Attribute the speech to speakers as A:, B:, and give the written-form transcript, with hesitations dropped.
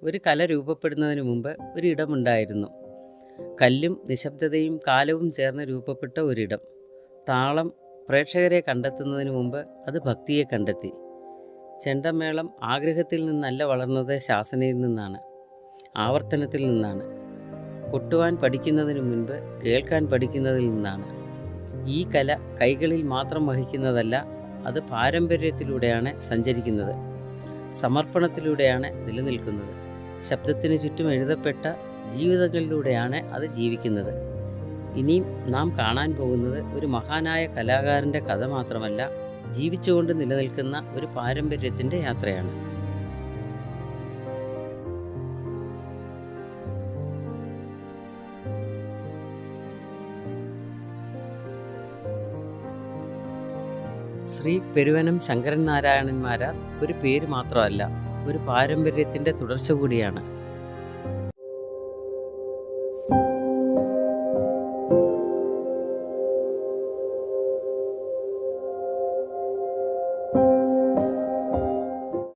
A: ഒരു കല രൂപപ്പെടുന്നതിന് മുമ്പ് ഒരിടമുണ്ടായിരുന്നു. കല്ലും നിശബ്ദതയും കാലവും ചേർന്ന് രൂപപ്പെട്ട ഒരിടം. താളം പ്രേക്ഷകരെ കണ്ടെത്തുന്നതിന് മുമ്പ് അത് ഭക്തിയെ കണ്ടെത്തി. ചെണ്ടമേളം ആഗ്രഹത്തിൽ നിന്നല്ല വളർന്നത്, ശാസനയിൽ നിന്നാണ്, ആവർത്തനത്തിൽ നിന്നാണ്. കൊട്ടുവാൻ പഠിക്കുന്നതിന് മുൻപ് കേൾക്കാൻ പഠിക്കുന്നതിൽ നിന്നാണ്. ഈ കല കൈകളിൽ മാത്രം വഹിക്കുന്നതല്ല, അത് പാരമ്പര്യത്തിലൂടെയാണ് സഞ്ചരിക്കുന്നത്, സമർപ്പണത്തിലൂടെയാണ് നിലനിൽക്കുന്നത്. ശബ്ദത്തിന് ചുറ്റും എഴുതപ്പെട്ട ജീവിതങ്ങളിലൂടെയാണ് അത് ജീവിക്കുന്നത്. ഇനിയും നാം കാണാൻ പോകുന്നത് ഒരു മഹാനായ കലാകാരൻ്റെ കഥ മാത്രമല്ല, ജീവിച്ചുകൊണ്ട് നിലനിൽക്കുന്ന ഒരു പാരമ്പര്യത്തിൻ്റെ യാത്രയാണ്. ശ്രീ പെരുവനം ശങ്കരൻ നാരായണൻ മാരാർ ഒരു പേര് മാത്രമല്ല, ഒരു പാരമ്പര്യത്തിൻ്റെ തുടർച്ച കൂടിയാണ്.